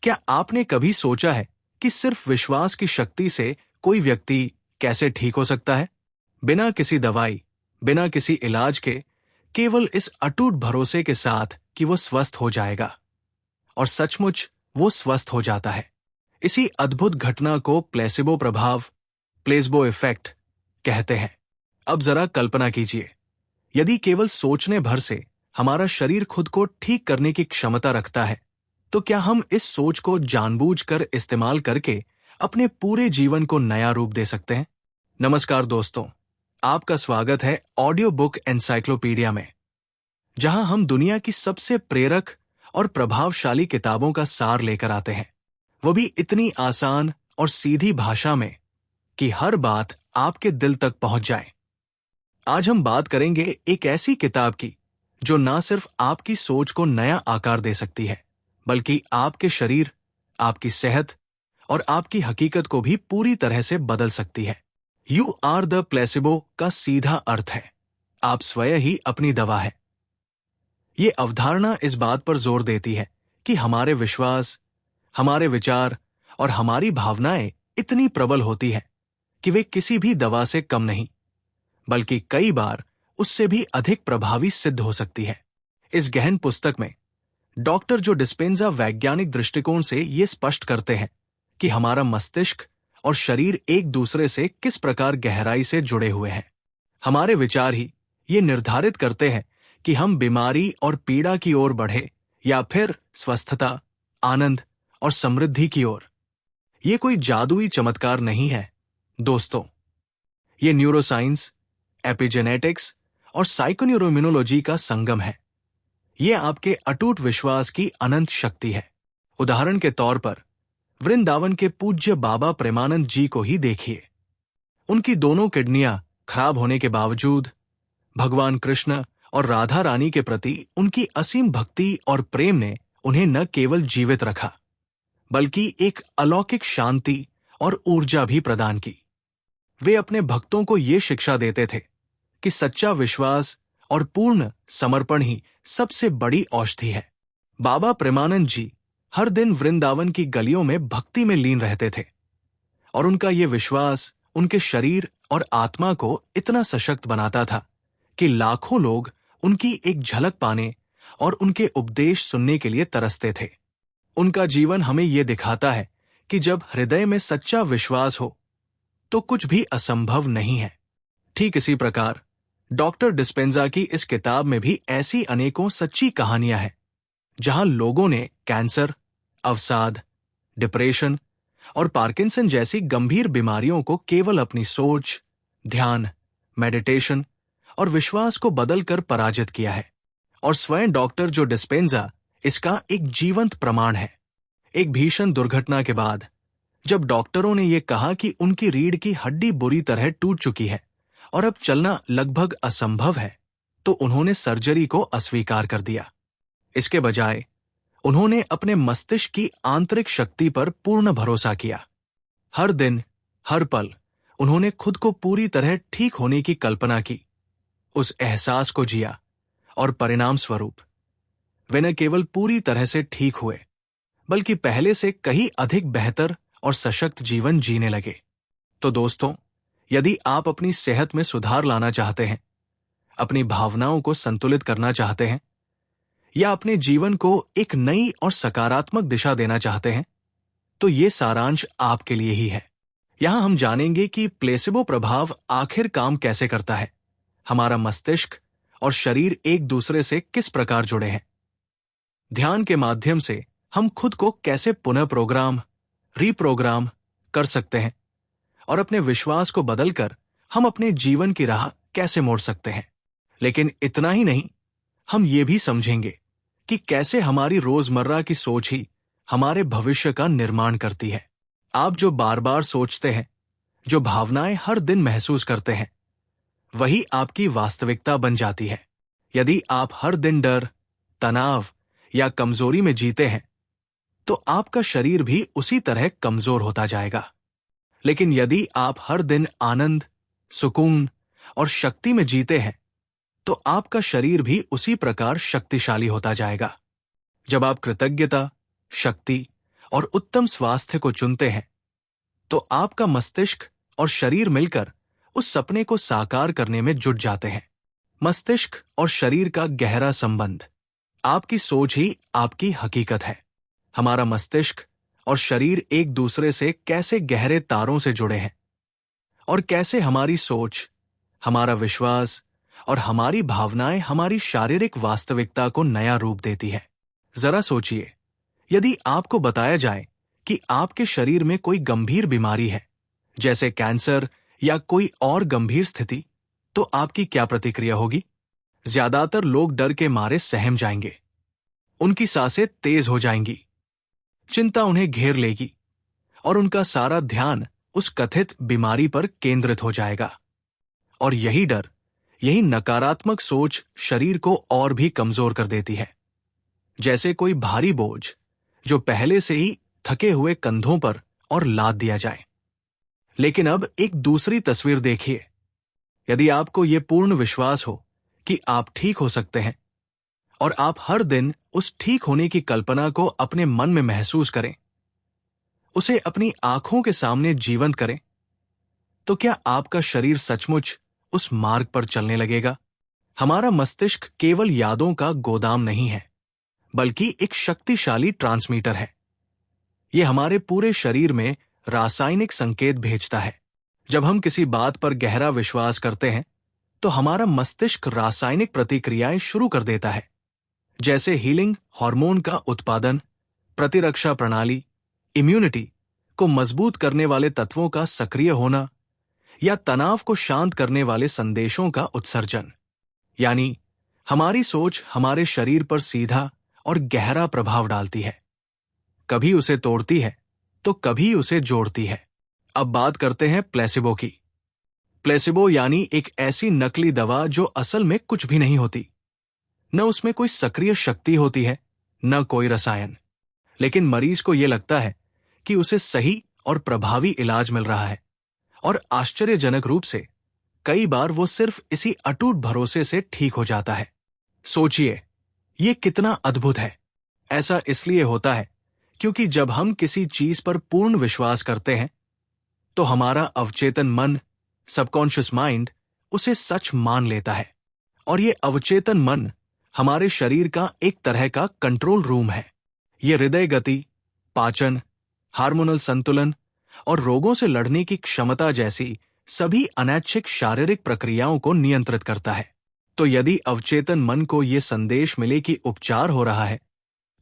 क्या आपने कभी सोचा है कि सिर्फ विश्वास की शक्ति से कोई व्यक्ति कैसे ठीक हो सकता है? बिना किसी दवाई, बिना किसी इलाज के, केवल इस अटूट भरोसे के साथ कि वो स्वस्थ हो जाएगा। और सचमुच वो स्वस्थ हो जाता है। इसी अद्भुत घटना को प्लेसिबो प्रभाव, प्लेसबो इफेक्ट कहते हैं। अब जरा कल्पना कीजिए, यदि केवल सोचने भर से हमारा शरीर खुद को ठीक करने की क्षमता रखता है, तो क्या हम इस सोच को जानबूझकर इस्तेमाल करके अपने पूरे जीवन को नया रूप दे सकते हैं? नमस्कार दोस्तों, आपका स्वागत है ऑडियो बुक एनसाइक्लोपीडिया में, जहां हम दुनिया की सबसे प्रेरक और प्रभावशाली किताबों का सार लेकर आते हैं, वो भी इतनी आसान और सीधी भाषा में कि हर बात आपके दिल तक पहुंच जाए। आज हम बात करेंगे एक ऐसी किताब की जो ना सिर्फ आपकी सोच को नया आकार दे सकती है, बल्कि आपके शरीर, आपकी सेहत और आपकी हकीकत को भी पूरी तरह से बदल सकती है। यू आर द प्लेसिबो का सीधा अर्थ है, आप स्वयं ही अपनी दवा है। ये अवधारणा इस बात पर जोर देती है कि हमारे विश्वास, हमारे विचार और हमारी भावनाएं इतनी प्रबल होती हैं कि वे किसी भी दवा से कम नहीं, बल्कि कई बार उससे भी अधिक प्रभावी सिद्ध हो सकती है। इस गहन पुस्तक में डॉक्टर जो डिस्पेंजा वैज्ञानिक दृष्टिकोण से ये स्पष्ट करते हैं कि हमारा मस्तिष्क और शरीर एक दूसरे से किस प्रकार गहराई से जुड़े हुए हैं। हमारे विचार ही ये निर्धारित करते हैं कि हम बीमारी और पीड़ा की ओर बढ़े या फिर स्वस्थता, आनंद और समृद्धि की ओर। ये कोई जादुई चमत्कार नहीं है दोस्तों, ये न्यूरोसाइंस, एपिजेनेटिक्स और साइकोन्यूरोइम्यूनोलॉजी का संगम है। ये आपके अटूट विश्वास की अनंत शक्ति है। उदाहरण के तौर पर वृंदावन के पूज्य बाबा प्रेमानंद जी को ही देखिए। उनकी दोनों किडनियां खराब होने के बावजूद भगवान कृष्ण और राधा रानी के प्रति उनकी असीम भक्ति और प्रेम ने उन्हें न केवल जीवित रखा, बल्कि एक अलौकिक शांति और ऊर्जा भी प्रदान की। वे अपने भक्तों को ये शिक्षा देते थे कि सच्चा विश्वास और पूर्ण समर्पण ही सबसे बड़ी औषधि है। बाबा प्रेमानंद जी हर दिन वृंदावन की गलियों में भक्ति में लीन रहते थे, और उनका ये विश्वास उनके शरीर और आत्मा को इतना सशक्त बनाता था कि लाखों लोग उनकी एक झलक पाने और उनके उपदेश सुनने के लिए तरसते थे। उनका जीवन हमें ये दिखाता है कि जब हृदय में सच्चा विश्वास हो तो कुछ भी असंभव नहीं है। ठीक इसी प्रकार डॉक्टर डिस्पेंजा की इस किताब में भी ऐसी अनेकों सच्ची कहानियां हैं, जहां लोगों ने कैंसर, अवसाद, डिप्रेशन और पार्किंसन जैसी गंभीर बीमारियों को केवल अपनी सोच, ध्यान, मेडिटेशन और विश्वास को बदलकर पराजित किया है। और स्वयं डॉक्टर जो डिस्पेंजा इसका एक जीवंत प्रमाण है। एक भीषण दुर्घटना के बाद जब डॉक्टरों ने यह कहा कि उनकी रीढ़ की हड्डी बुरी तरह टूट चुकी है और अब चलना लगभग असंभव है, तो उन्होंने सर्जरी को अस्वीकार कर दिया। इसके बजाय उन्होंने अपने मस्तिष्क की आंतरिक शक्ति पर पूर्ण भरोसा किया। हर दिन, हर पल उन्होंने खुद को पूरी तरह ठीक होने की कल्पना की, उस एहसास को जिया, और परिणाम स्वरूप वे न केवल पूरी तरह से ठीक हुए, बल्कि पहले से कहीं अधिक बेहतर और सशक्त जीवन जीने लगे। तो दोस्तों, यदि आप अपनी सेहत में सुधार लाना चाहते हैं, अपनी भावनाओं को संतुलित करना चाहते हैं, या अपने जीवन को एक नई और सकारात्मक दिशा देना चाहते हैं, तो ये सारांश आपके लिए ही है। यहां हम जानेंगे कि प्लेसिबो प्रभाव आखिर काम कैसे करता है, हमारा मस्तिष्क और शरीर एक दूसरे से किस प्रकार जुड़े हैं, ध्यान के माध्यम से हम खुद को कैसे पुनः प्रोग्राम, रीप्रोग्राम कर सकते हैं, और अपने विश्वास को बदलकर हम अपने जीवन की राह कैसे मोड़ सकते हैं। लेकिन इतना ही नहीं, हम ये भी समझेंगे कि कैसे हमारी रोजमर्रा की सोच ही हमारे भविष्य का निर्माण करती है। आप जो बार बार सोचते हैं, जो भावनाएं हर दिन महसूस करते हैं, वही आपकी वास्तविकता बन जाती है। यदि आप हर दिन डर, तनाव या कमजोरी में जीते हैं, तो आपका शरीर भी उसी तरह कमजोर होता जाएगा। लेकिन यदि आप हर दिन आनंद, सुकून और शक्ति में जीते हैं, तो आपका शरीर भी उसी प्रकार शक्तिशाली होता जाएगा। जब आप कृतज्ञता, शक्ति और उत्तम स्वास्थ्य को चुनते हैं, तो आपका मस्तिष्क और शरीर मिलकर उस सपने को साकार करने में जुट जाते हैं। मस्तिष्क और शरीर का गहरा संबंध। आपकी सोच ही आपकी हकीकत है। हमारा मस्तिष्क और शरीर एक दूसरे से कैसे गहरे तारों से जुड़े हैं और कैसे हमारी सोच, हमारा विश्वास और हमारी भावनाएं हमारी शारीरिक वास्तविकता को नया रूप देती है। जरा सोचिए, यदि आपको बताया जाए कि आपके शरीर में कोई गंभीर बीमारी है, जैसे कैंसर या कोई और गंभीर स्थिति, तो आपकी क्या प्रतिक्रिया होगी? ज्यादातर लोग डर के मारे सहम जाएंगे। उनकी सांसें तेज हो जाएंगी, चिंता उन्हें घेर लेगी और उनका सारा ध्यान उस कथित बीमारी पर केंद्रित हो जाएगा। और यही डर, यही नकारात्मक सोच शरीर को और भी कमजोर कर देती है, जैसे कोई भारी बोझ जो पहले से ही थके हुए कंधों पर और लाद दिया जाए। लेकिन अब एक दूसरी तस्वीर देखिए। यदि आपको यह पूर्ण विश्वास हो कि आप ठीक हो सकते हैं और आप हर दिन उस ठीक होने की कल्पना को अपने मन में महसूस करें, उसे अपनी आंखों के सामने जीवंत करें, तो क्या आपका शरीर सचमुच उस मार्ग पर चलने लगेगा? हमारा मस्तिष्क केवल यादों का गोदाम नहीं है, बल्कि एक शक्तिशाली ट्रांसमीटर है। यह हमारे पूरे शरीर में रासायनिक संकेत भेजता है। जब हम किसी बात पर गहरा विश्वास करते हैं, तो हमारा मस्तिष्क रासायनिक प्रतिक्रियाएं शुरू कर देता है, जैसे हीलिंग हार्मोन का उत्पादन, प्रतिरक्षा प्रणाली, इम्यूनिटी को मजबूत करने वाले तत्वों का सक्रिय होना या तनाव को शांत करने वाले संदेशों का उत्सर्जन। यानी हमारी सोच हमारे शरीर पर सीधा और गहरा प्रभाव डालती है, कभी उसे तोड़ती है तो कभी उसे जोड़ती है। अब बात करते हैं प्लेसिबो की। प्लेसिबो यानी एक ऐसी नकली दवा जो असल में कुछ भी नहीं होती। न उसमें कोई सक्रिय शक्ति होती है, न कोई रसायन, लेकिन मरीज को यह लगता है कि उसे सही और प्रभावी इलाज मिल रहा है। और आश्चर्यजनक रूप से कई बार वो सिर्फ इसी अटूट भरोसे से ठीक हो जाता है। सोचिए, ये कितना अद्भुत है। ऐसा इसलिए होता है क्योंकि जब हम किसी चीज पर पूर्ण विश्वास करते हैं, तो हमारा अवचेतन मन, सबकॉन्शियस माइंड, उसे सच मान लेता है। और ये अवचेतन मन हमारे शरीर का एक तरह का कंट्रोल रूम है। ये हृदय गति, पाचन, हार्मोनल संतुलन और रोगों से लड़ने की क्षमता जैसी सभी अनैच्छिक शारीरिक प्रक्रियाओं को नियंत्रित करता है। तो यदि अवचेतन मन को यह संदेश मिले कि उपचार हो रहा है,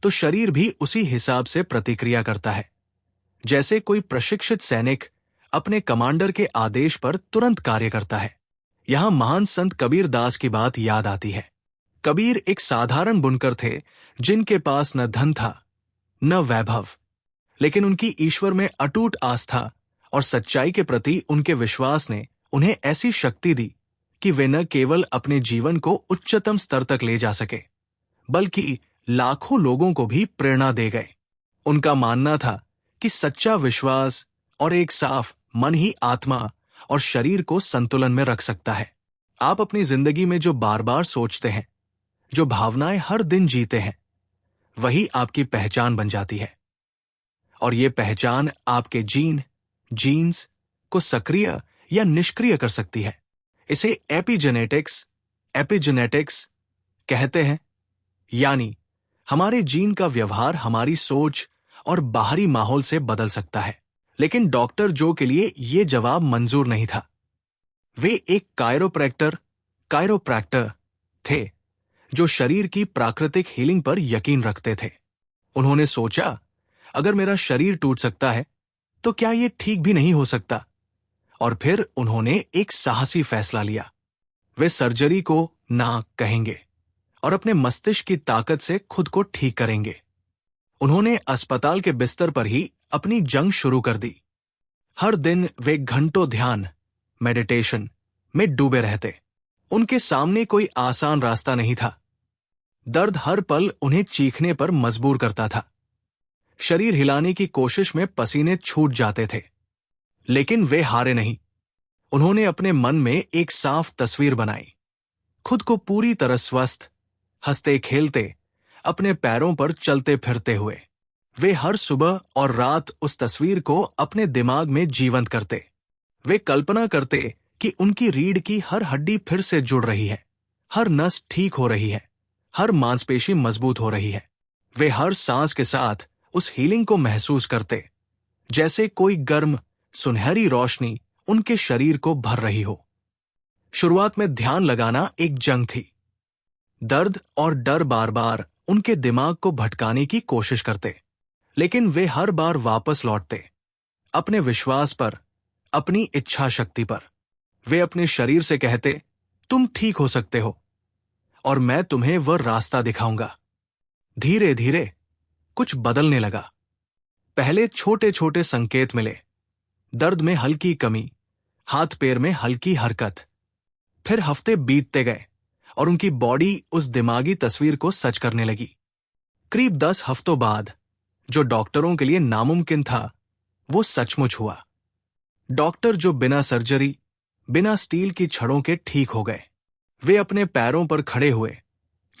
तो शरीर भी उसी हिसाब से प्रतिक्रिया करता है। जैसे कोई प्रशिक्षित सैनिक अपने कमांडर के आदेश पर तुरंत कार्य करता है। यहां महान संत कबीर दास की बात याद आती है। कबीर एक साधारण बुनकर थे जिनके पास न धन था न वैभव, लेकिन उनकी ईश्वर में अटूट आस्था और सच्चाई के प्रति उनके विश्वास ने उन्हें ऐसी शक्ति दी कि वे न केवल अपने जीवन को उच्चतम स्तर तक ले जा सके, बल्कि लाखों लोगों को भी प्रेरणा दे गए। उनका मानना था कि सच्चा विश्वास और एक साफ मन ही आत्मा और शरीर को संतुलन में रख सकता है। आप अपनी जिंदगी में जो बार बार सोचते हैं, जो भावनाएं हर दिन जीते हैं, वही आपकी पहचान बन जाती है। और ये पहचान आपके जीन्स को सक्रिय या निष्क्रिय कर सकती है। इसे एपिजेनेटिक्स कहते हैं। यानी हमारे जीन का व्यवहार हमारी सोच और बाहरी माहौल से बदल सकता है। लेकिन डॉक्टर जो के लिए यह जवाब मंजूर नहीं था। वे एक कायरोप्रैक्टर थे जो शरीर की प्राकृतिक हीलिंग पर यकीन रखते थे। उन्होंने सोचा, अगर मेरा शरीर टूट सकता है तो क्या यह ठीक भी नहीं हो सकता? और फिर उन्होंने एक साहसी फैसला लिया। वे सर्जरी को ना कहेंगे और अपने मस्तिष्क की ताकत से खुद को ठीक करेंगे। उन्होंने अस्पताल के बिस्तर पर ही अपनी जंग शुरू कर दी। हर दिन वे घंटों ध्यान, मेडिटेशन में डूबे रहते। उनके सामने कोई आसान रास्ता नहीं था। दर्द हर पल उन्हें चीखने पर मजबूर करता था। शरीर हिलाने की कोशिश में पसीने छूट जाते थे, लेकिन वे हारे नहीं। उन्होंने अपने मन में एक साफ तस्वीर बनाई, खुद को पूरी तरह स्वस्थ, हंसते खेलते, अपने पैरों पर चलते फिरते हुए। वे हर सुबह और रात उस तस्वीर को अपने दिमाग में जीवंत करते। वे कल्पना करते कि उनकी रीढ़ की हर हड्डी फिर से जुड़ रही है, हर नस ठीक हो रही है, हर मांसपेशी मजबूत हो रही है। वे हर सांस के साथ उस हीलिंग को महसूस करते, जैसे कोई गर्म सुनहरी रोशनी उनके शरीर को भर रही हो। शुरुआत में ध्यान लगाना एक जंग थी। दर्द और डर बार बार उनके दिमाग को भटकाने की कोशिश करते, लेकिन वे हर बार वापस लौटते, अपने विश्वास पर, अपनी इच्छा शक्ति पर। वे अपने शरीर से कहते, तुम ठीक हो सकते हो और मैं तुम्हें वह रास्ता दिखाऊंगा। धीरे धीरे कुछ बदलने लगा। पहले छोटे छोटे संकेत मिले, दर्द में हल्की कमी, हाथ पैर में हल्की हरकत। फिर हफ्ते बीतते गए और उनकी बॉडी उस दिमागी तस्वीर को सच करने लगी। करीब 10 हफ्तों बाद जो डॉक्टरों के लिए नामुमकिन था, वो सचमुच हुआ। डॉक्टर जो बिना सर्जरी, बिना स्टील की छड़ों के ठीक हो गए। वे अपने पैरों पर खड़े हुए,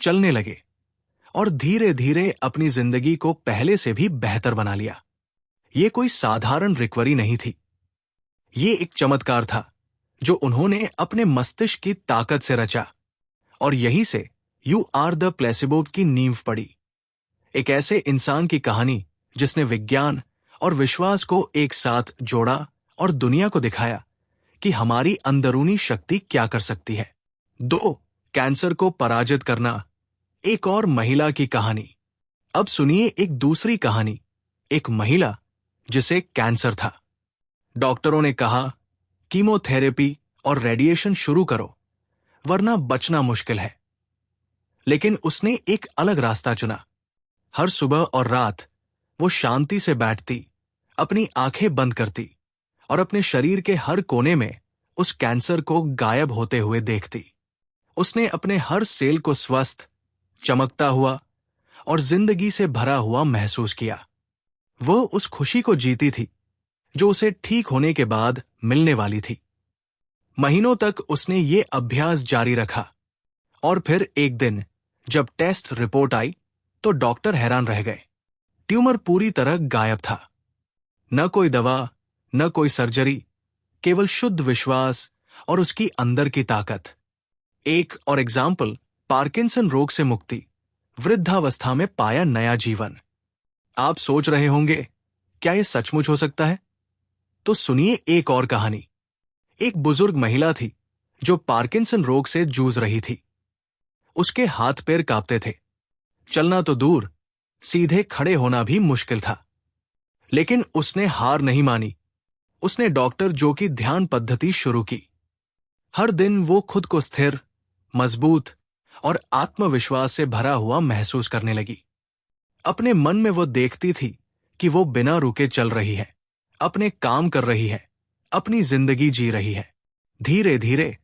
चलने लगे और धीरे धीरे अपनी जिंदगी को पहले से भी बेहतर बना लिया। ये कोई साधारण रिकवरी नहीं थी। ये एक चमत्कार था जो उन्होंने अपने मस्तिष्क की ताकत से रचा, और यहीं से यू आर द प्लेसिबो की नींव पड़ी। एक ऐसे इंसान की कहानी जिसने विज्ञान और विश्वास को एक साथ जोड़ा और दुनिया को दिखाया कि हमारी अंदरूनी शक्ति क्या कर सकती है। 2. कैंसर को पराजित करना। एक और महिला की कहानी। अब सुनिए एक दूसरी कहानी, एक महिला जिसे कैंसर था। डॉक्टरों ने कहा, कीमोथेरेपी और रेडिएशन शुरू करो, वरना बचना मुश्किल है। लेकिन उसने एक अलग रास्ता चुना। हर सुबह और रात वो शांति से बैठती, अपनी आंखें बंद करती और अपने शरीर के हर कोने में उस कैंसर को गायब होते हुए देखती। उसने अपने हर सेल को स्वस्थ, चमकता हुआ और जिंदगी से भरा हुआ महसूस किया। वो उस खुशी को जीती थी जो उसे ठीक होने के बाद मिलने वाली थी। महीनों तक उसने ये अभ्यास जारी रखा और फिर एक दिन जब टेस्ट रिपोर्ट आई तो डॉक्टर हैरान रह गए। ट्यूमर पूरी तरह गायब था। न कोई दवा, न कोई सर्जरी, केवल शुद्ध विश्वास और उसकी अंदर की ताकत। एक और एग्जाम्पल, पार्किंसन रोग से मुक्ति, वृद्धावस्था में पाया नया जीवन। आप सोच रहे होंगे, क्या यह सचमुच हो सकता है? तो सुनिए एक और कहानी। एक बुजुर्ग महिला थी जो पार्किंसन रोग से जूझ रही थी। उसके हाथ पैर कांपते थे, चलना तो दूर, सीधे खड़े होना भी मुश्किल था। लेकिन उसने हार नहीं मानी। उसने डॉक्टर जो की ध्यान पद्धति शुरू की। हर दिन वो खुद को स्थिर, मजबूत और आत्मविश्वास से भरा हुआ महसूस करने लगी। अपने मन में वो देखती थी कि वो बिना रुके चल रही है, अपने काम कर रही है, अपनी जिंदगी जी रही है। धीरे धीरे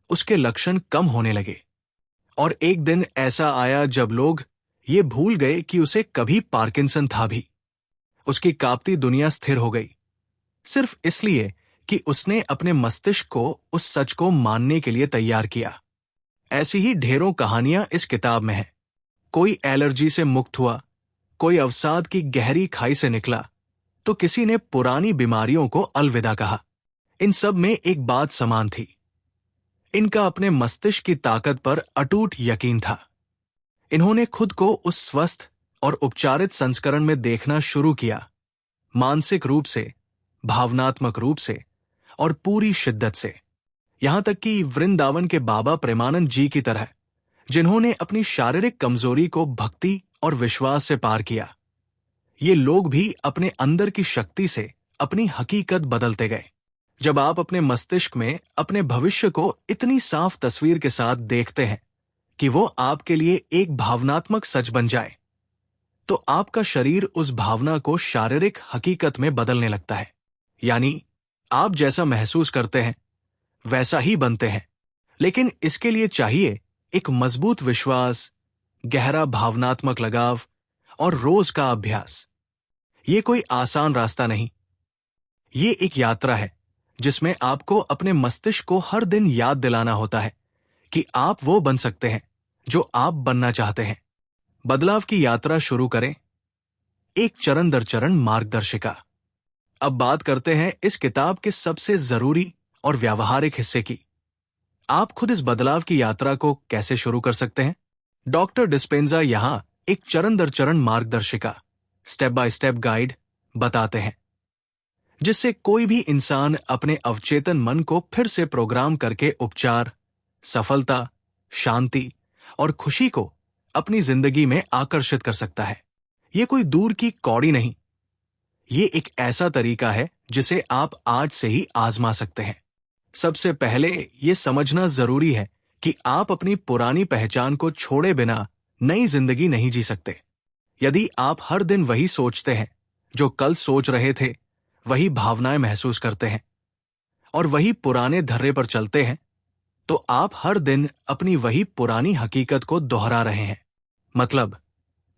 उसके लक्षण कम होने लगे और एक दिन ऐसा आया जब लोग ये भूल गए कि उसे कभी पार्किंसन था भी। उसकी कांपती दुनिया स्थिर हो गई, सिर्फ इसलिए कि उसने अपने मस्तिष्क को उस सच को मानने के लिए तैयार किया। ऐसी ही ढेरों कहानियां इस किताब में हैं। कोई एलर्जी से मुक्त हुआ, कोई अवसाद की गहरी खाई से निकला, तो किसी ने पुरानी बीमारियों को अलविदा कहा। इन सब में एक बात समान थी, इनका अपने मस्तिष्क की ताकत पर अटूट यकीन था। इन्होंने खुद को उस स्वस्थ और उपचारित संस्करण में देखना शुरू किया, मानसिक रूप से, भावनात्मक रूप से और पूरी शिद्दत से। यहां तक कि वृंदावन के बाबा प्रेमानंद जी की तरह, जिन्होंने अपनी शारीरिक कमजोरी को भक्ति और विश्वास से पार किया। ये लोग भी अपने अंदर की शक्ति से अपनी हकीकत बदलते गए। जब आप अपने मस्तिष्क में अपने भविष्य को इतनी साफ तस्वीर के साथ देखते हैं कि वो आपके लिए एक भावनात्मक सच बन जाए, तो आपका शरीर उस भावना को शारीरिक हकीकत में बदलने लगता है। यानी आप जैसा महसूस करते हैं वैसा ही बनते हैं। लेकिन इसके लिए चाहिए एक मजबूत विश्वास, गहरा भावनात्मक लगाव और रोज का अभ्यास। ये कोई आसान रास्ता नहीं, ये एक यात्रा है जिसमें आपको अपने मस्तिष्क को हर दिन याद दिलाना होता है कि आप वो बन सकते हैं जो आप बनना चाहते हैं। बदलाव की यात्रा शुरू करें। एक चरण दर चरण मार्गदर्शिका। अब बात करते हैं इस किताब के सबसे जरूरी और व्यावहारिक हिस्से की। आप खुद इस बदलाव की यात्रा को कैसे शुरू कर सकते हैं? डॉक्टर डिस्पेंजा यहां एक चरण दर चरण मार्गदर्शिका, स्टेप बाय स्टेप गाइड बताते हैं, जिससे कोई भी इंसान अपने अवचेतन मन को फिर से प्रोग्राम करके उपचार, सफलता, शांति और खुशी को अपनी जिंदगी में आकर्षित कर सकता है। ये कोई दूर की कौड़ी नहीं, ये एक ऐसा तरीका है जिसे आप आज से ही आजमा सकते हैं। सबसे पहले ये समझना जरूरी है कि आप अपनी पुरानी पहचान को छोड़े बिना नई जिंदगी नहीं जी सकते। यदि आप हर दिन वही सोचते हैं जो कल सोच रहे थे, वही भावनाएं महसूस करते हैं और वही पुराने धर्रे पर चलते हैं, तो आप हर दिन अपनी वही पुरानी हकीकत को दोहरा रहे हैं। मतलब,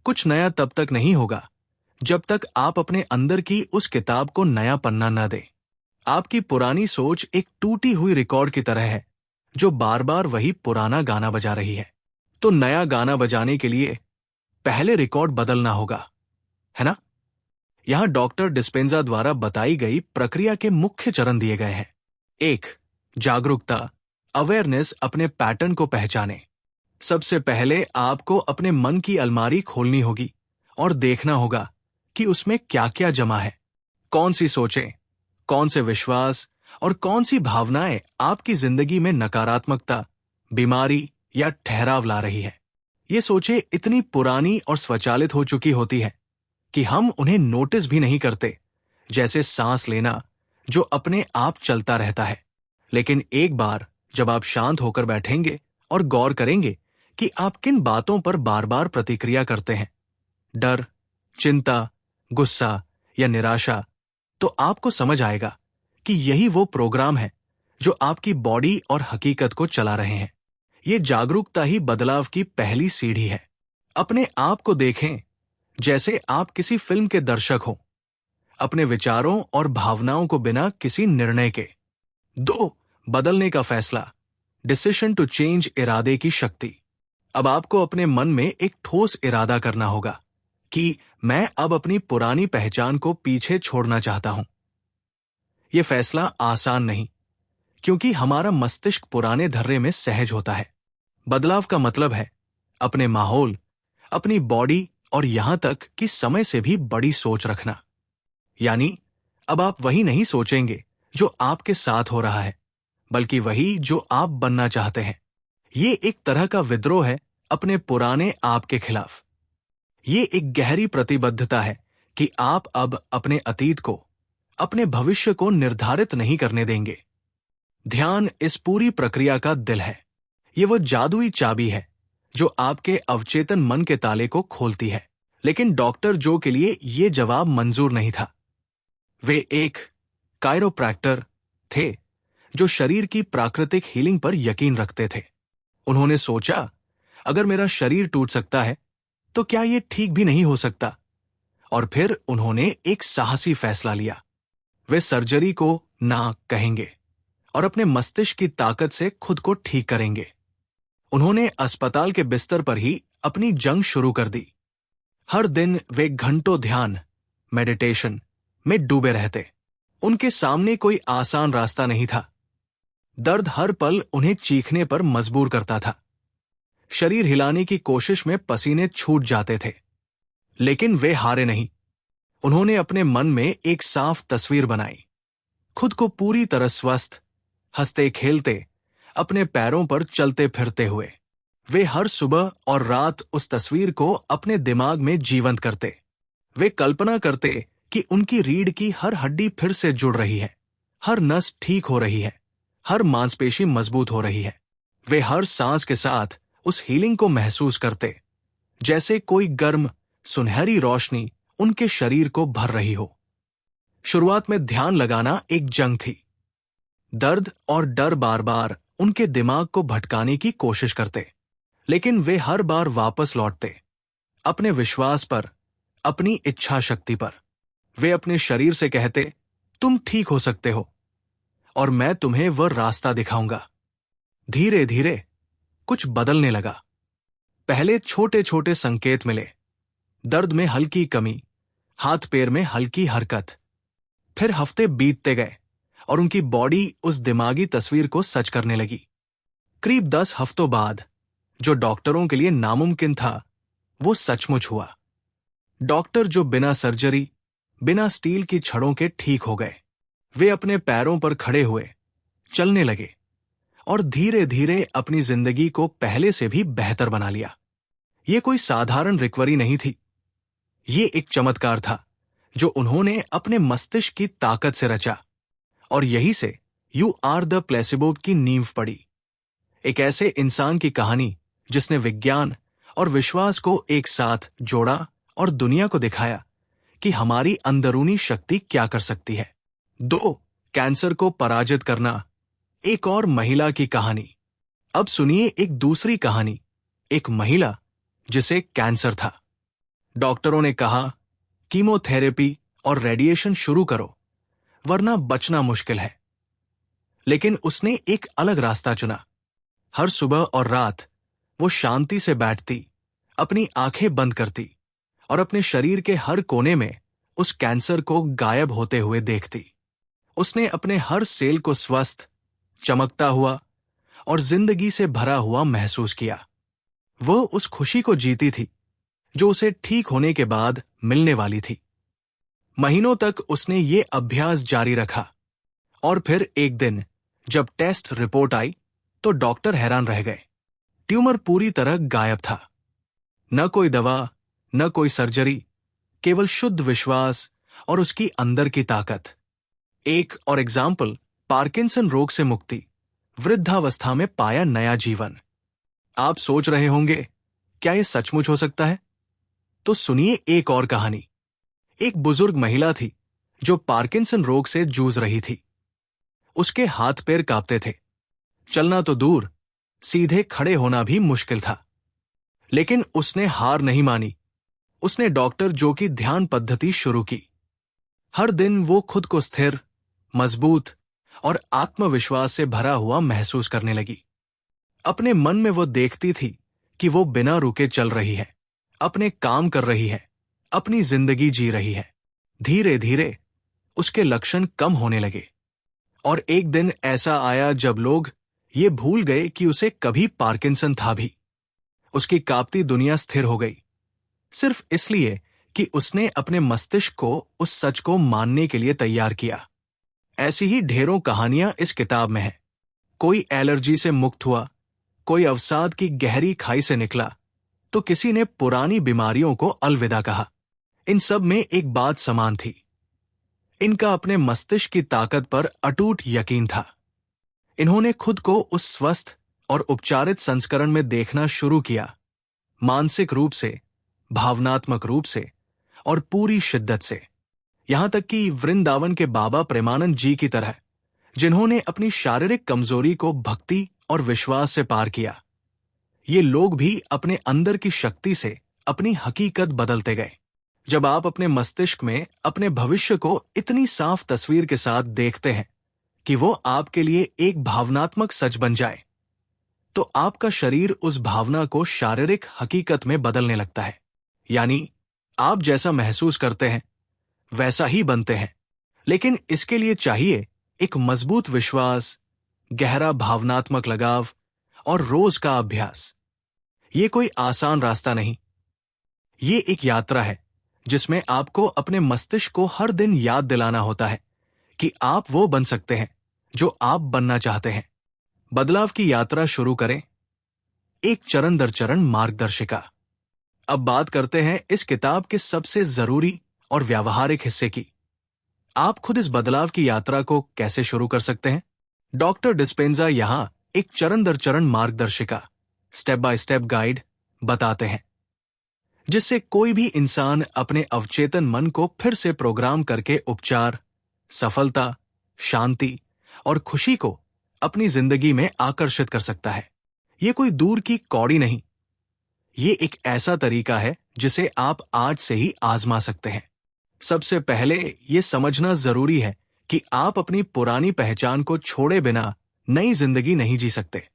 कुछ नया तब तक नहीं होगा जब तक आप अपने अंदर की उस किताब को नया पन्ना न दें। आपकी पुरानी सोच एक टूटी हुई रिकॉर्ड की तरह है जो बार बार वही पुराना गाना बजा रही है। तो नया गाना बजाने के लिए पहले रिकॉर्ड बदलना होगा, है ना? यहां डॉक्टर डिस्पेंजा द्वारा बताई गई प्रक्रिया के मुख्य चरण दिए गए हैं। 1. जागरूकता, अवेयरनेस। अपने पैटर्न को पहचाने। सबसे पहले आपको अपने मन की अलमारी खोलनी होगी और देखना होगा कि उसमें क्या क्या जमा है। कौन सी सोचें, कौन से विश्वास और कौन सी भावनाएं आपकी जिंदगी में नकारात्मकता, बीमारी या ठहराव ला रही है। ये सोचें इतनी पुरानी और स्वचालित हो चुकी होती है कि हम उन्हें नोटिस भी नहीं करते, जैसे सांस लेना जो अपने आप चलता रहता है। लेकिन एक बार जब आप शांत होकर बैठेंगे और गौर करेंगे कि आप किन बातों पर बार बार प्रतिक्रिया करते हैं, डर, चिंता, गुस्सा या निराशा, तो आपको समझ आएगा कि यही वो प्रोग्राम है जो आपकी बॉडी और हकीकत को चला रहे हैं। ये जागरूकता ही बदलाव की पहली सीढ़ी है। अपने आप को देखें जैसे आप किसी फिल्म के दर्शक हो, अपने विचारों और भावनाओं को बिना किसी निर्णय के। 2. बदलने का फैसला, डिसीजन टू चेंज। इरादे की शक्ति। अब आपको अपने मन में एक ठोस इरादा करना होगा कि मैं अब अपनी पुरानी पहचान को पीछे छोड़ना चाहता हूं। यह फैसला आसान नहीं, क्योंकि हमारा मस्तिष्क पुराने धर्रे में सहज होता है। बदलाव का मतलब है अपने माहौल, अपनी बॉडी और यहां तक कि समय से भी बड़ी सोच रखना। यानी अब आप वही नहीं सोचेंगे जो आपके साथ हो रहा है, बल्कि वही जो आप बनना चाहते हैं। ये एक तरह का विद्रोह है अपने पुराने आप के खिलाफ। ये एक गहरी प्रतिबद्धता है कि आप अब अपने अतीत को, अपने भविष्य को निर्धारित नहीं करने देंगे। ध्यान इस पूरी प्रक्रिया का दिल है। ये वो जादुई चाबी है जो आपके अवचेतन मन के ताले को खोलती है। लेकिन डॉक्टर जो के लिए ये जवाब मंजूर नहीं था। वे एक कायरोप्रैक्टर थे जो शरीर की प्राकृतिक हीलिंग पर यकीन रखते थे। उन्होंने सोचा, अगर मेरा शरीर टूट सकता है तो क्या यह ठीक भी नहीं हो सकता? और फिर उन्होंने एक साहसी फैसला लिया। वे सर्जरी को ना कहेंगे और अपने मस्तिष्क की ताकत से खुद को ठीक करेंगे। उन्होंने अस्पताल के बिस्तर पर ही अपनी जंग शुरू कर दी। हर दिन वे घंटों ध्यान, मेडिटेशन में डूबे रहते। उनके सामने कोई आसान रास्ता नहीं था। दर्द हर पल उन्हें चीखने पर मजबूर करता था। शरीर हिलाने की कोशिश में पसीने छूट जाते थे, लेकिन वे हारे नहीं। उन्होंने अपने मन में एक साफ तस्वीर बनाई, खुद को पूरी तरह स्वस्थ, हंसते खेलते, अपने पैरों पर चलते फिरते हुए। वे हर सुबह और रात उस तस्वीर को अपने दिमाग में जीवंत करते। वे कल्पना करते कि उनकी रीढ़ की हर हड्डी फिर से जुड़ रही है, हर नस ठीक हो रही है, हर मांसपेशी मजबूत हो रही है। वे हर सांस के साथ उस हीलिंग को महसूस करते, जैसे कोई गर्म, सुनहरी रोशनी उनके शरीर को भर रही हो। शुरुआत में ध्यान लगाना एक जंग थी। दर्द और डर बार बार उनके दिमाग को भटकाने की कोशिश करते, लेकिन वे हर बार वापस लौटते, अपने विश्वास पर, अपनी इच्छा शक्ति पर। वे अपने शरीर से कहते, तुम ठीक हो सकते हो और मैं तुम्हें वह रास्ता दिखाऊंगा। धीरे धीरे कुछ बदलने लगा। पहले छोटे छोटे संकेत मिले, दर्द में हल्की कमी, हाथ पैर में हल्की हरकत। फिर हफ्ते बीतते गए और उनकी बॉडी उस दिमागी तस्वीर को सच करने लगी। करीब 10 हफ्तों बाद जो डॉक्टरों के लिए नामुमकिन था वो सचमुच हुआ। डॉक्टर जो बिना सर्जरी, बिना स्टील की छड़ों के ठीक हो गए, वे अपने पैरों पर खड़े हुए, चलने लगे और धीरे धीरे अपनी जिंदगी को पहले से भी बेहतर बना लिया। ये कोई साधारण रिकवरी नहीं थी, ये एक चमत्कार था जो उन्होंने अपने मस्तिष्क की ताकत से रचा, और यही से यू आर द प्लेसिबो की नींव पड़ी। एक ऐसे इंसान की कहानी जिसने विज्ञान और विश्वास को एक साथ जोड़ा और दुनिया को दिखाया कि हमारी अंदरूनी शक्ति क्या कर सकती है। 2. कैंसर को पराजित करना। एक और महिला की कहानी। अब सुनिए एक दूसरी कहानी, एक महिला जिसे कैंसर था। डॉक्टरों ने कहा कीमोथेरेपी और रेडिएशन शुरू करो वरना बचना मुश्किल है। लेकिन उसने एक अलग रास्ता चुना। हर सुबह और रात वो शांति से बैठती, अपनी आंखें बंद करती और अपने शरीर के हर कोने में उस कैंसर को गायब होते हुए देखती। उसने अपने हर सेल को स्वस्थ, चमकता हुआ और जिंदगी से भरा हुआ महसूस किया। वो उस खुशी को जीती थी जो उसे ठीक होने के बाद मिलने वाली थी। महीनों तक उसने ये अभ्यास जारी रखा और फिर एक दिन जब टेस्ट रिपोर्ट आई तो डॉक्टर हैरान रह गए। ट्यूमर पूरी तरह गायब था। न कोई दवा, न कोई सर्जरी, केवल शुद्ध विश्वास और उसकी अंदर की ताकत। एक और एग्जाम्पल, पार्किंसन रोग से मुक्ति, वृद्धावस्था में पाया नया जीवन। आप सोच रहे होंगे क्या यह सचमुच हो सकता है? तो सुनिए एक और कहानी। एक बुजुर्ग महिला थी जो पार्किंसन रोग से जूझ रही थी। उसके हाथ पैर कांपते थे, चलना तो दूर, सीधे खड़े होना भी मुश्किल था। लेकिन उसने हार नहीं मानी। उसने डॉक्टर जो की ध्यान पद्धति शुरू की। हर दिन वो खुद को स्थिर, मजबूत और आत्मविश्वास से भरा हुआ महसूस करने लगी। अपने मन में वो देखती थी कि वो बिना रुके चल रही है, अपने काम कर रही है, अपनी जिंदगी जी रही है। धीरे धीरे उसके लक्षण कम होने लगे और एक दिन ऐसा आया जब लोग ये भूल गए कि उसे कभी पार्किंसन था भी। उसकी कांपती दुनिया स्थिर हो गई, सिर्फ इसलिए कि उसने अपने मस्तिष्क को उस सच को मानने के लिए तैयार किया। ऐसी ही ढेरों कहानियां इस किताब में हैं। कोई एलर्जी से मुक्त हुआ, कोई अवसाद की गहरी खाई से निकला, तो किसी ने पुरानी बीमारियों को अलविदा कहा। इन सब में एक बात समान थी, इनका अपने मस्तिष्क की ताकत पर अटूट यकीन था। इन्होंने खुद को उस स्वस्थ और उपचारित संस्करण में देखना शुरू किया, मानसिक रूप से, भावनात्मक रूप से और पूरी शिद्दत से। यहां तक कि वृंदावन के बाबा प्रेमानंद जी की तरह, जिन्होंने अपनी शारीरिक कमजोरी को भक्ति और विश्वास से पार किया। ये लोग भी अपने अंदर की शक्ति से अपनी हकीकत बदलते गए। जब आप अपने मस्तिष्क में अपने भविष्य को इतनी साफ तस्वीर के साथ देखते हैं कि वो आपके लिए एक भावनात्मक सच बन जाए, तो आपका शरीर उस भावना को शारीरिक हकीकत में बदलने लगता है। यानी आप जैसा महसूस करते हैं वैसा ही बनते हैं। लेकिन इसके लिए चाहिए एक मजबूत विश्वास, गहरा भावनात्मक लगाव और रोज का अभ्यास। ये कोई आसान रास्ता नहीं, ये एक यात्रा है जिसमें आपको अपने मस्तिष्क को हर दिन याद दिलाना होता है कि आप वो बन सकते हैं जो आप बनना चाहते हैं। बदलाव की यात्रा शुरू करें, एक चरण दर चरण मार्गदर्शिका। अब बात करते हैं इस किताब के सबसे जरूरी और व्यावहारिक हिस्से की। आप खुद इस बदलाव की यात्रा को कैसे शुरू कर सकते हैं? डॉक्टर डिस्पेंजा यहां एक चरण दर चरण मार्गदर्शिका, स्टेप बाय स्टेप गाइड बताते हैं, जिससे कोई भी इंसान अपने अवचेतन मन को फिर से प्रोग्राम करके उपचार, सफलता, शांति और खुशी को अपनी जिंदगी में आकर्षित कर सकता है। ये कोई दूर की कौड़ी नहीं, ये एक ऐसा तरीका है जिसे आप आज से ही आजमा सकते हैं। सबसे पहले ये समझना जरूरी है कि आप अपनी पुरानी पहचान को छोड़े बिना नई जिंदगी नहीं जी सकते।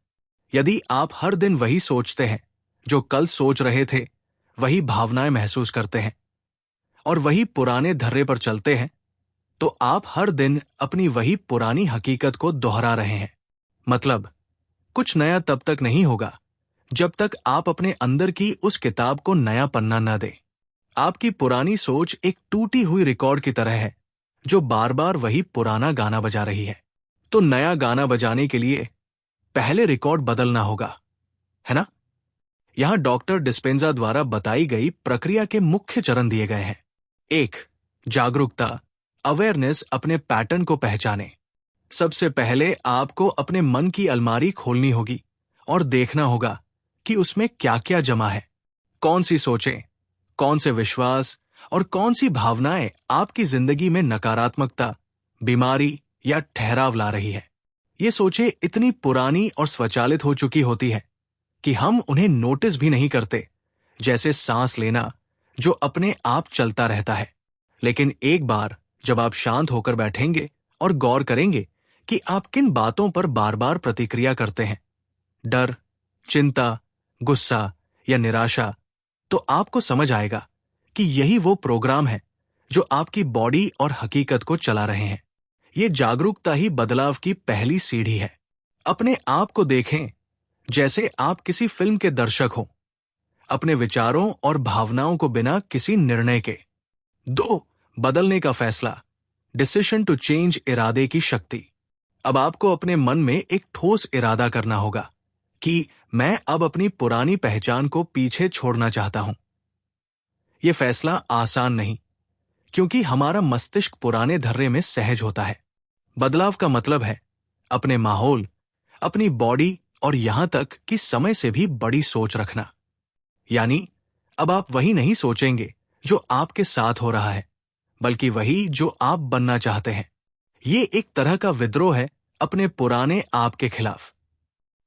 यदि आप हर दिन वही सोचते हैं जो कल सोच रहे थे, वही भावनाएं महसूस करते हैं, और वही पुराने धर्रे पर चलते हैं, तो आप हर दिन अपनी वही पुरानी हकीकत को दोहरा रहे हैं। मतलब, कुछ नया तब तक नहीं होगा जब तक आप अपने अंदर की उस किताब को नया पन्ना न दें। आपकी पुरानी सोच एक टूटी हुई रिकॉर्ड की तरह है जो बार बार वही पुराना गाना बजा रही है। तो नया गाना बजाने के लिए पहले रिकॉर्ड बदलना होगा, है ना? यहां डॉक्टर डिस्पेंजा द्वारा बताई गई प्रक्रिया के मुख्य चरण दिए गए हैं। 1. जागरूकता, अवेयरनेस। अपने पैटर्न को पहचाने। सबसे पहले आपको अपने मन की अलमारी खोलनी होगी और देखना होगा कि उसमें क्या क्या जमा है। कौन सी सोचें, कौन से विश्वास और कौन सी भावनाएं आपकी जिंदगी में नकारात्मकता, बीमारी या ठहराव ला रही है। ये सोचें इतनी पुरानी और स्वचालित हो चुकी होती है कि हम उन्हें नोटिस भी नहीं करते, जैसे सांस लेना जो अपने आप चलता रहता है। लेकिन एक बार जब आप शांत होकर बैठेंगे और गौर करेंगे कि आप किन बातों पर बार बार प्रतिक्रिया करते हैं, डर, चिंता, गुस्सा या निराशा, तो आपको समझ आएगा कि यही वो प्रोग्राम है जो आपकी बॉडी और हकीकत को चला रहे हैं। ये जागरूकता ही बदलाव की पहली सीढ़ी है। अपने आप को देखें जैसे आप किसी फिल्म के दर्शक हो, अपने विचारों और भावनाओं को बिना किसी निर्णय के। 2. बदलने का फैसला, डिसीजन टू चेंज। इरादे की शक्ति। अब आपको अपने मन में एक ठोस इरादा करना होगा कि मैं अब अपनी पुरानी पहचान को पीछे छोड़ना चाहता हूं। यह फैसला आसान नहीं, क्योंकि हमारा मस्तिष्क पुराने धर्रे में सहज होता है। बदलाव का मतलब है अपने माहौल, अपनी बॉडी और यहां तक कि समय से भी बड़ी सोच रखना। यानी अब आप वही नहीं सोचेंगे जो आपके साथ हो रहा है, बल्कि वही जो आप बनना चाहते हैं। ये एक तरह का विद्रोह है अपने पुराने आप के खिलाफ।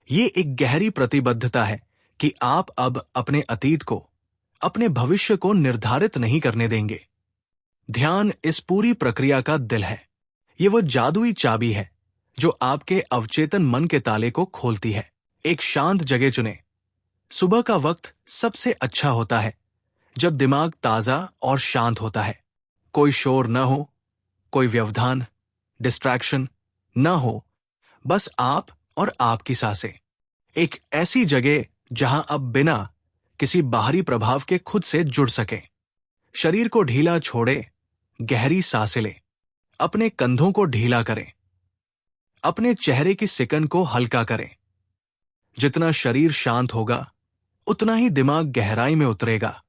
ये एक गहरी प्रतिबद्धता है कि आप अब अपने अतीत को, अपने भविष्य को निर्धारित नहीं करने देंगे। ध्यान इस पूरी प्रक्रिया का दिल है। ये वो जादुई चाबी है जो आपके अवचेतन मन के ताले को खोलती है। एक शांत जगह चुनें। सुबह का वक्त सबसे अच्छा होता है जब दिमाग ताजा और शांत होता है। कोई शोर न हो, कोई व्यवधान, डिस्ट्रैक्शन न हो, बस आप और आपकी सांसें। एक ऐसी जगह जहां अब बिना किसी बाहरी प्रभाव के खुद से जुड़ सके। शरीर को ढीला छोड़े, गहरी सांसें लें। अपने कंधों को ढीला करें। अपने चेहरे की सिकन को हल्का करें। जितना शरीर शांत होगा, उतना ही दिमाग गहराई में उतरेगा,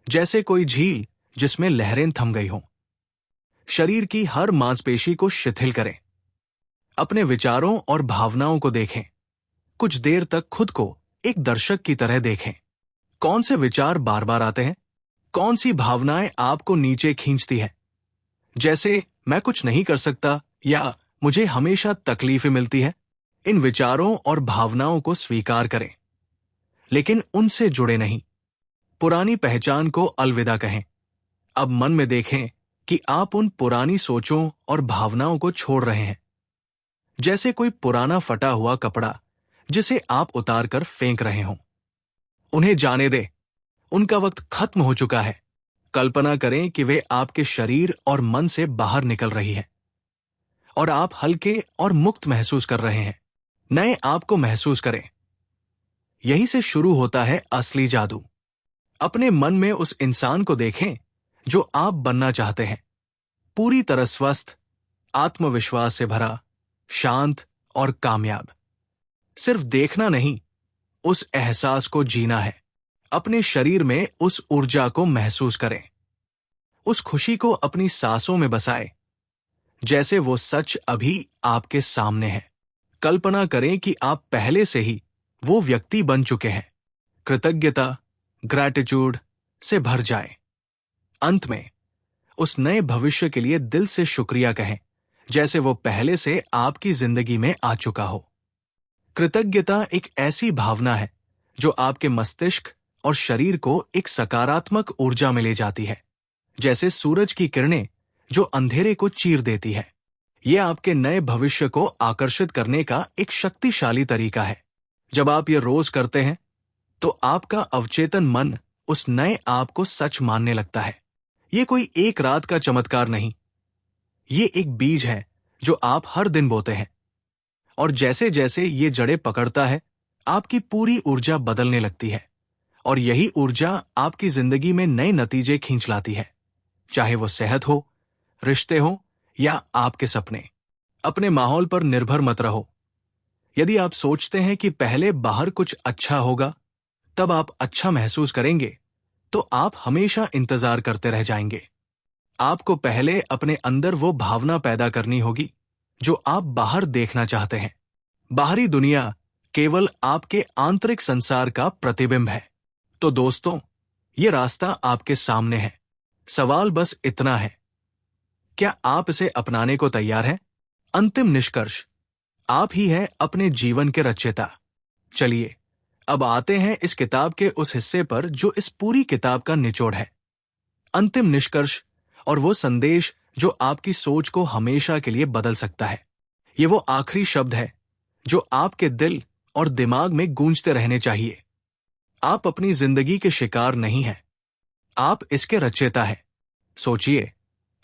जैसे कोई झील जिसमें लहरें थम गई हों। शरीर की हर मांसपेशी को शिथिल करें। अपने विचारों और भावनाओं को देखें। कुछ देर तक खुद को एक दर्शक की तरह देखें। कौन से विचार बार बार आते हैं? कौन सी भावनाएं आपको नीचे खींचती है? जैसे मैं कुछ नहीं कर सकता या मुझे हमेशा तकलीफें मिलती है। इन विचारों और भावनाओं को स्वीकार करें, लेकिन उनसे जुड़े नहीं। पुरानी पहचान को अलविदा कहें। अब मन में देखें कि आप उन पुरानी सोचों और भावनाओं को छोड़ रहे हैं, जैसे कोई पुराना फटा हुआ कपड़ा जिसे आप उतार कर फेंक रहे हों। उन्हें जाने दें, उनका वक्त खत्म हो चुका है। कल्पना करें कि वे आपके शरीर और मन से बाहर निकल रही है और आप हल्के और मुक्त महसूस कर रहे हैं। नए आप को महसूस करें। यहीं से शुरू होता है असली जादू। अपने मन में उस इंसान को देखें जो आप बनना चाहते हैं। पूरी तरह स्वस्थ, आत्मविश्वास से भरा, शांत और कामयाब। सिर्फ देखना नहीं, उस एहसास को जीना है। अपने शरीर में उस ऊर्जा को महसूस करें। उस खुशी को अपनी सांसों में बसाएं, जैसे वो सच अभी आपके सामने है। कल्पना करें कि आप पहले से ही वो व्यक्ति बन चुके हैं। कृतज्ञता, ग्रैटिट्यूड से भर जाए। अंत में उस नए भविष्य के लिए दिल से शुक्रिया कहें, जैसे वो पहले से आपकी जिंदगी में आ चुका हो। कृतज्ञता एक ऐसी भावना है जो आपके मस्तिष्क और शरीर को एक सकारात्मक ऊर्जा में ले जाती है, जैसे सूरज की किरणें जो अंधेरे को चीर देती है। यह आपके नए भविष्य को आकर्षित करने का एक शक्तिशाली तरीका है। जब आप ये रोज करते हैं, तो आपका अवचेतन मन उस नए आप को सच मानने लगता है। ये कोई एक रात का चमत्कार नहीं, ये एक बीज है जो आप हर दिन बोते हैं। और जैसे जैसे ये जड़ें पकड़ता है, आपकी पूरी ऊर्जा बदलने लगती है, और यही ऊर्जा आपकी जिंदगी में नए नतीजे खींच लाती है। चाहे वो सेहत हो, रिश्ते हो या आपके सपने। अपने माहौल पर निर्भर मत रहो। यदि आप सोचते हैं कि पहले बाहर कुछ अच्छा होगा, तब आप अच्छा महसूस करेंगे, तो आप हमेशा इंतजार करते रह जाएंगे। आपको पहले अपने अंदर वो भावना पैदा करनी होगी जो आप बाहर देखना चाहते हैं। बाहरी दुनिया केवल आपके आंतरिक संसार का प्रतिबिंब है। तो दोस्तों, ये रास्ता आपके सामने है। सवाल बस इतना है, क्या आप इसे अपनाने को तैयार हैं? अंतिम निष्कर्ष, आप ही हैं अपने जीवन के रचयिता। चलिए, अब आते हैं इस किताब के उस हिस्से पर जो इस पूरी किताब का निचोड़ है। अंतिम निष्कर्ष और वो संदेश जो आपकी सोच को हमेशा के लिए बदल सकता है। ये वो आखिरी शब्द है जो आपके दिल और दिमाग में गूंजते रहने चाहिए। आप अपनी जिंदगी के शिकार नहीं हैं, आप इसके रचयिता हैं। सोचिए,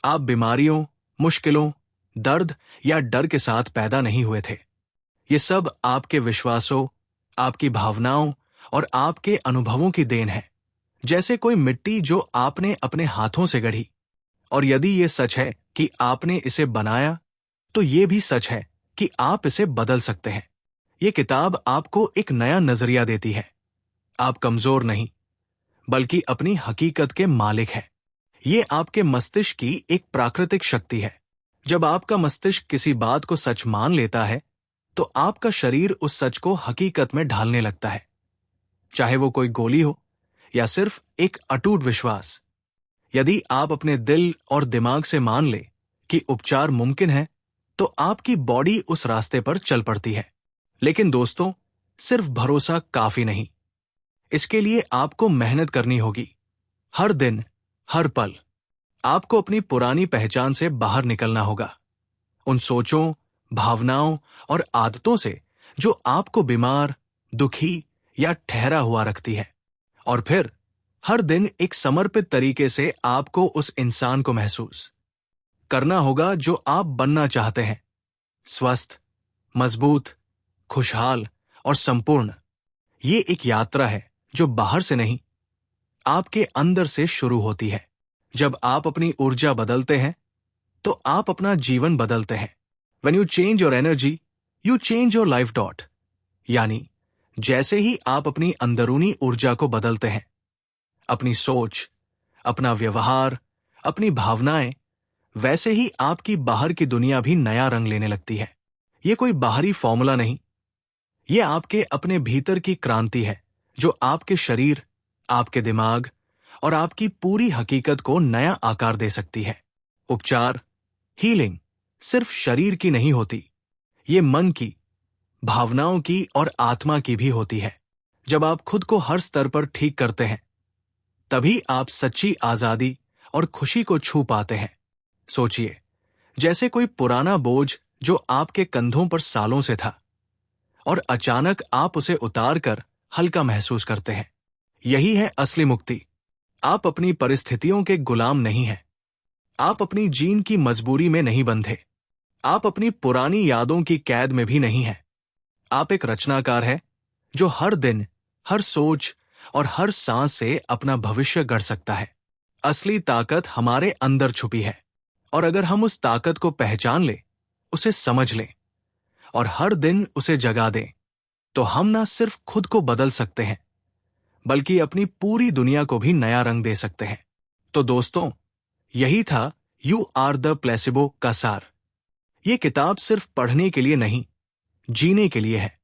आप बीमारियों, मुश्किलों, दर्द या डर के साथ पैदा नहीं हुए थे। ये सब आपके विश्वासों, आपकी भावनाओं और आपके अनुभवों की देन है, जैसे कोई मिट्टी जो आपने अपने हाथों से गढ़ी। और यदि ये सच है कि आपने इसे बनाया, तो ये भी सच है कि आप इसे बदल सकते हैं। ये किताब आपको एक नया नजरिया देती है। आप कमजोर नहीं, बल्कि अपनी हकीकत के मालिक हैं। ये आपके मस्तिष्क की एक प्राकृतिक शक्ति है। जब आपका मस्तिष्क किसी बात को सच मान लेता है, तो आपका शरीर उस सच को हकीकत में ढालने लगता है। चाहे वो कोई गोली हो या सिर्फ एक अटूट विश्वास। यदि आप अपने दिल और दिमाग से मान ले कि उपचार मुमकिन है, तो आपकी बॉडी उस रास्ते पर चल पड़ती है। लेकिन दोस्तों, सिर्फ भरोसा काफी नहीं। इसके लिए आपको मेहनत करनी होगी। हर दिन, हर पल आपको अपनी पुरानी पहचान से बाहर निकलना होगा। उन सोचों, भावनाओं और आदतों से जो आपको बीमार, दुखी या ठहरा हुआ रखती है। और फिर हर दिन एक समर्पित तरीके से आपको उस इंसान को महसूस करना होगा जो आप बनना चाहते हैं। स्वस्थ, मजबूत, खुशहाल और संपूर्ण। ये एक यात्रा है जो बाहर से नहीं, आपके अंदर से शुरू होती है। जब आप अपनी ऊर्जा बदलते हैं, तो आप अपना जीवन बदलते हैं। When you change your energy, you change your life. यानी जैसे ही आप अपनी अंदरूनी ऊर्जा को बदलते हैं, अपनी सोच, अपना व्यवहार, अपनी भावनाएं, वैसे ही आपकी बाहर की दुनिया भी नया रंग लेने लगती है। ये कोई बाहरी फॉर्मूला नहीं, ये आपके अपने भीतर की क्रांति है जो आपके शरीर, आपके दिमाग और आपकी पूरी हकीकत को नया आकार दे सकती है। उपचार, हीलिंग सिर्फ शरीर की नहीं होती, ये मन की, भावनाओं की और आत्मा की भी होती है। जब आप खुद को हर स्तर पर ठीक करते हैं, तभी आप सच्ची आजादी और खुशी को छू पाते हैं। सोचिए, जैसे कोई पुराना बोझ जो आपके कंधों पर सालों से था, और अचानक आप उसे उतारकर हल्का महसूस करते हैं। यही है असली मुक्ति। आप अपनी परिस्थितियों के गुलाम नहीं हैं। आप अपनी जीन की मजबूरी में नहीं बंधे। आप अपनी पुरानी यादों की कैद में भी नहीं हैं। आप एक रचनाकार हैं जो हर दिन, हर सोच और हर सांस से अपना भविष्य गढ़ सकता है। असली ताकत हमारे अंदर छुपी है, और अगर हम उस ताकत को पहचान लें, उसे समझ लें और हर दिन उसे जगा दें, तो हम ना सिर्फ खुद को बदल सकते हैं, बल्कि अपनी पूरी दुनिया को भी नया रंग दे सकते हैं। तो दोस्तों, यही था यू आर द प्लेसिबो का सार। ये किताब सिर्फ पढ़ने के लिए नहीं, जीने के लिए है।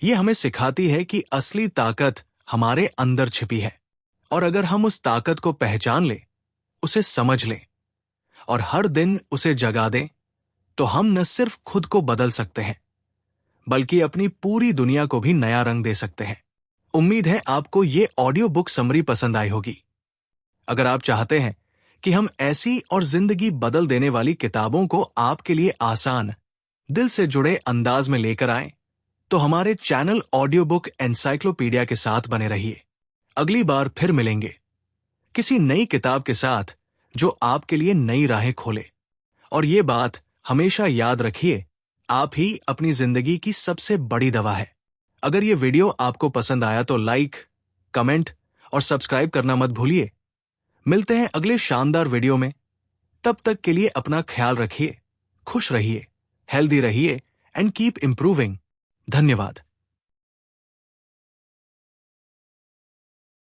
ये हमें सिखाती है कि असली ताकत हमारे अंदर छिपी है, और अगर हम उस ताकत को पहचान लें, उसे समझ लें और हर दिन उसे जगा दें, तो हम न सिर्फ खुद को बदल सकते हैं, बल्कि अपनी पूरी दुनिया को भी नया रंग दे सकते हैं। उम्मीद है आपको ये ऑडियो बुक समरी पसंद आई होगी। अगर आप चाहते हैं कि हम ऐसी और जिंदगी बदल देने वाली किताबों को आपके लिए आसान, दिल से जुड़े अंदाज में लेकर आएं, तो हमारे चैनल ऑडियो बुक एनसाइक्लोपीडिया के साथ बने रहिए। अगली बार फिर मिलेंगे किसी नई किताब के साथ जो आपके लिए नई राहें खोले। और ये बात हमेशा याद रखिए, आप ही अपनी जिंदगी की सबसे बड़ी दवा है। अगर ये वीडियो आपको पसंद आया तो लाइक, कमेंट और सब्सक्राइब करना मत भूलिए। मिलते हैं अगले शानदार वीडियो में। तब तक के लिए अपना ख्याल रखिए, खुश रहिए, हेल्दी रहिए एंड कीप इंप्रूविंग। धन्यवाद।